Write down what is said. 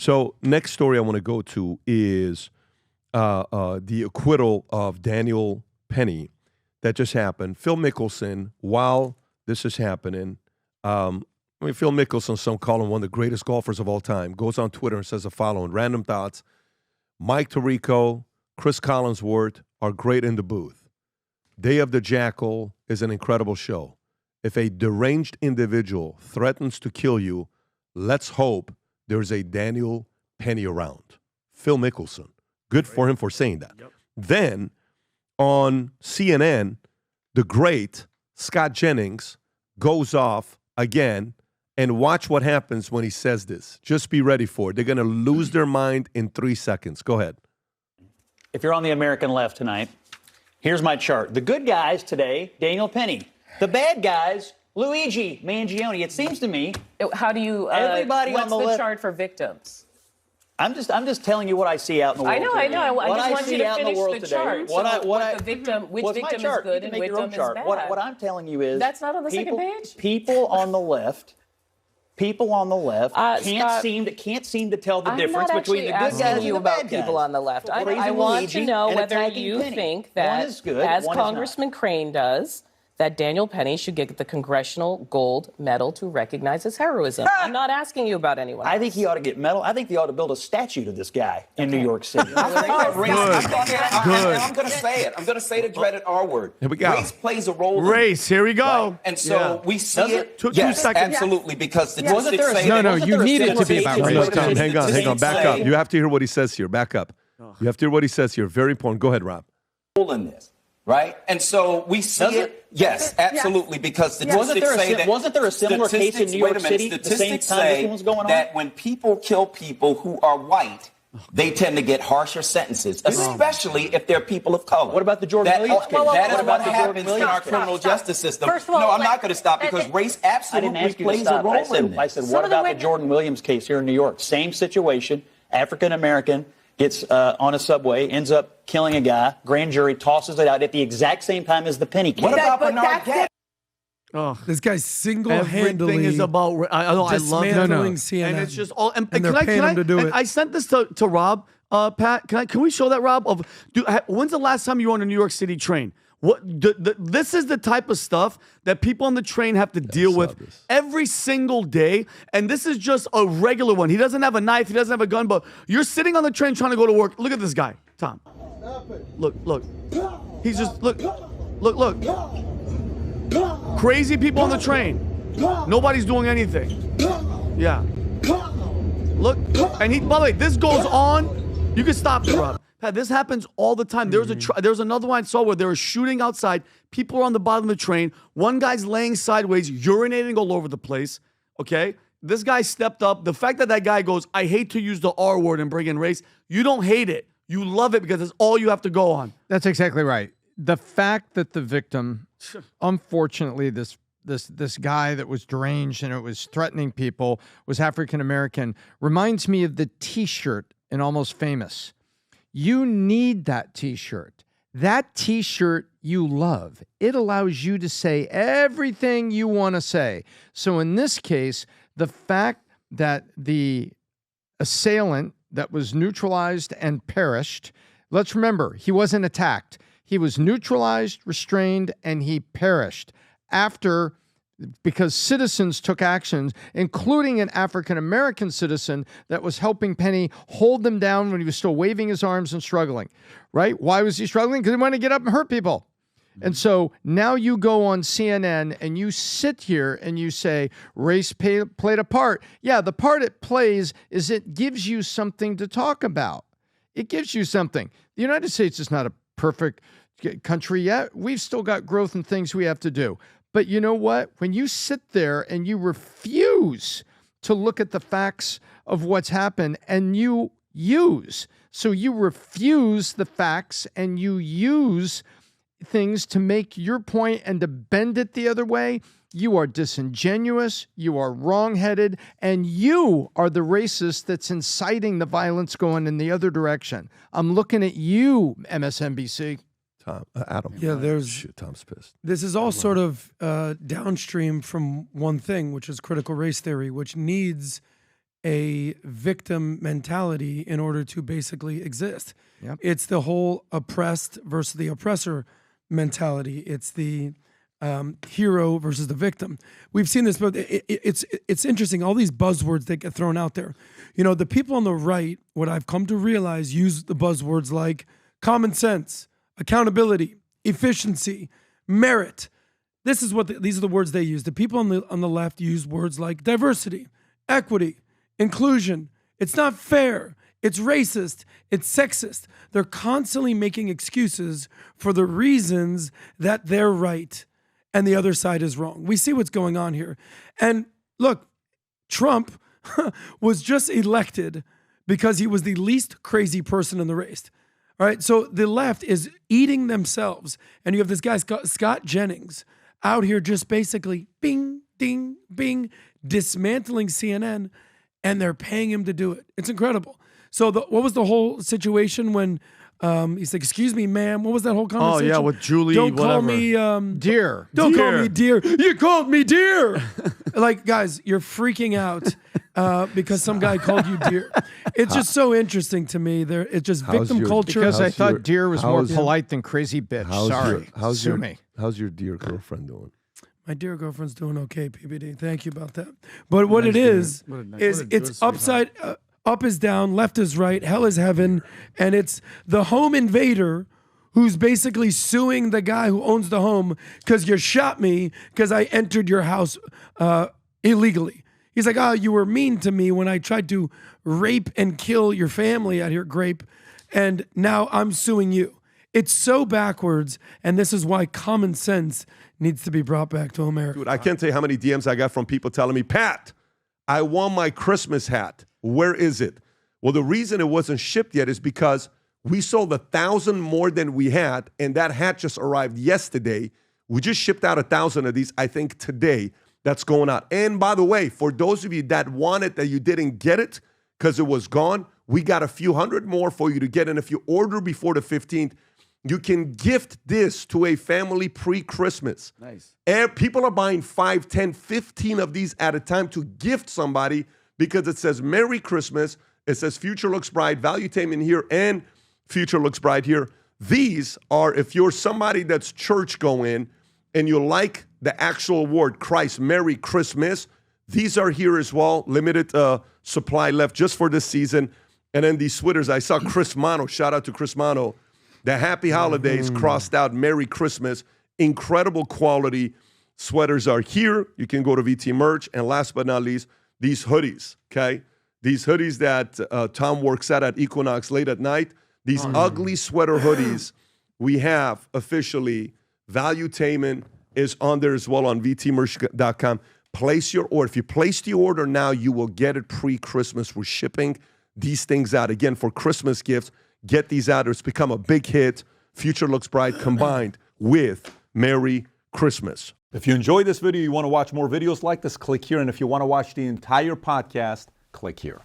So next story I want to go to is the acquittal of Daniel Penny that just happened. Phil Mickelson, while this is happening, Phil Mickelson, some call him one of the greatest golfers of all time, goes on Twitter and says the following, random thoughts. Mike Tirico, Chris Collinsworth are great in the booth. Day of the Jackal is an incredible show. If a deranged individual threatens to kill you, let's hope there's a Daniel Penny around. Phil Mickelson. Good for him for saying that. Yep. Then on CNN, the great Scott Jennings goes off again, and watch what happens when he says this. Just be ready for it. They're going to lose their mind in 3 seconds. Go ahead. If you're on the American left tonight, here's my chart. The good guys today, Daniel Penny. The bad guys, Luigi Mangione. It seems to me. How do you? Everybody what's on the the left, chart for victims? I'm just telling you what I see out in the world. I know. What I just want you to finish the today. chart. Which victim is good and which victim is bad. What I'm telling you is that's not on the second page. People on the left can't seem to tell the difference between the good guys and the bad guys. People on the left. I want to know whether you think that, as Congressman Crane does, that Daniel Penny should get the Congressional Gold Medal to recognize his heroism. I'm not asking you about anyone else. I think he ought to get medal. I think they ought to build a statue to this guy in New York City. I'm going to say it. I'm going to say the dreaded R word. Here we go. Race plays a role. Race. Here we go. Right? And so we see it. Two seconds. Absolutely. Because statistics say no, you need it to be about race. Tom, hang on. Back up. You have to hear what he says here. Back up. You have to hear what he says here. Very important. Go ahead, Rob. In this. Right? And so we see it. Yes, absolutely. Because statistics say that. Wasn't there a similar case in New York City at the same time this was going on? That when people kill people who are white, they tend to get harsher sentences, especially if they're people of color. What about the Jordan Williams case? That is what happens in our criminal justice system. No, I'm not going to stop because race absolutely plays a role in this. I said, what about the Jordan Williams case here in New York? Same situation, African-American, gets on a subway, ends up killing a guy, grand jury tosses it out at the exact same time as the Penny case. What about Bernard Getty? Oh, this guy's single-handedly everything is about. I love dismantling CNN, and it's just all. And they're paying him to do it. I sent this to Rob. Pat, can we show that, Rob? When's the last time you were on a New York City train? This is the type of stuff that people on the train have to deal with every single day. And this is just a regular one. He doesn't have a knife. He doesn't have a gun. But you're sitting on the train trying to go to work. Look at this guy, Tom. Look. He's just, look. Crazy people on the train. Nobody's doing anything. Yeah. Look. And by the way, this goes on. You can stop it, Rob. This happens all the time. There's another one I saw where they were shooting outside. People are on the bottom of the train. One guy's laying sideways, urinating all over the place. Okay? This guy stepped up. The fact that guy goes, I hate to use the R word and bring in race, you don't hate it. You love it because it's all you have to go on. That's exactly right. The fact that the victim, unfortunately, this guy that was deranged and it was threatening people was African American reminds me of the T-shirt in Almost Famous. You need that T-shirt. That T-shirt you love. It allows you to say everything you want to say. So in this case, the fact that the assailant that was neutralized and perished, let's remember, he wasn't attacked. He was neutralized, restrained, and he perished because citizens took actions, including an African-American citizen that was helping Penny hold them down when he was still waving his arms and struggling, right? Why was he struggling? Because he wanted to get up and hurt people. And so now you go on CNN and you sit here and you say race played a part. Yeah, the part it plays is it gives you something to talk about. It gives you something. The United States is not a perfect country yet. We've still got growth and things we have to do. But you know what? When you sit there and you refuse to look at the facts of what's happened and you refuse the facts and you use things to make your point and to bend it the other way, you are disingenuous, you are wrong-headed, and you are the racist that's inciting the violence going in the other direction. I'm looking at you, MSNBC. Adam. Yeah, Tom's pissed. This is all sort of downstream from one thing, which is critical race theory, which needs a victim mentality in order to basically exist. Yep. It's the whole oppressed versus the oppressor mentality. It's the hero versus the victim. We've seen this, but it's interesting. All these buzzwords that get thrown out there. You know, the people on the right, what I've come to realize, use the buzzwords like common sense, accountability, efficiency, merit. This is what these are the words they use. The people on the left use words like diversity, equity, inclusion. It's not fair. It's racist. It's sexist. They're constantly making excuses for the reasons that they're right and the other side is wrong. We see what's going on here. And look, Trump was just elected because he was the least crazy person in the race. All right, so the left is eating themselves. And you have this guy, Scott Jennings, out here just basically bing, ding, bing, dismantling CNN, and they're paying him to do it. It's incredible. So what was the whole situation when he's like, excuse me, ma'am, what was that whole conversation? Oh, yeah, with Julie, Don't whatever. call me... dear. Don't call me dear. You called me dear. Like, guys, you're freaking out because some guy called you dear. It's just so interesting to me. It's just victim culture. Because I thought dear was more polite than crazy bitch. Sorry. Sue me. How's your dear girlfriend doing? My dear girlfriend's doing okay, PBD. Thank you about that. But what it is it's upside... up is down, left is right, hell is heaven, and it's the home invader who's basically suing the guy who owns the home because you shot me because I entered your house illegally. He's like, oh, you were mean to me when I tried to rape and kill your family out here, Grape, and now I'm suing you. It's so backwards, and this is why common sense needs to be brought back to America. Dude, I can't tell you how many DMs I got from people telling me, Pat, I want my Christmas hat. Where is it? Well, the reason it wasn't shipped yet is because we sold 1,000 more than we had, and that hat just arrived yesterday. We just shipped out 1,000 of these, I think, today. That's going out. And by the way, for those of you that want it that you didn't get it because it was gone, we got a few hundred more for you to get. And if you order before the 15th, you can gift this to a family pre-Christmas. Nice. And people are buying 5, 10, 15 of these at a time to gift somebody because it says Merry Christmas, it says Future Looks Bright, Valuetainment here, and Future Looks Bright here. These are, if you're somebody that's church going and you like the actual word Christ, Merry Christmas, these are here as well. Limited supply left just for this season. And then these sweaters, I saw Chris Mano, shout out to Chris Mano. The Happy Holidays crossed out Merry Christmas. Incredible quality sweaters are here. You can go to VT Merch. And last but not least, these hoodies, okay? These hoodies that Tom works at Equinox late at night. These ugly sweater hoodies we have officially. Valuetainment is on there as well on vtmerch.com. Place your order. If you place the order now, you will get it pre-Christmas. We're shipping these things out. Again, for Christmas gifts, get these out. It's become a big hit. Future Looks Bright combined with Merry Christmas. If you enjoyed this video, you want to watch more videos like this, click here. And if you want to watch the entire podcast, click here.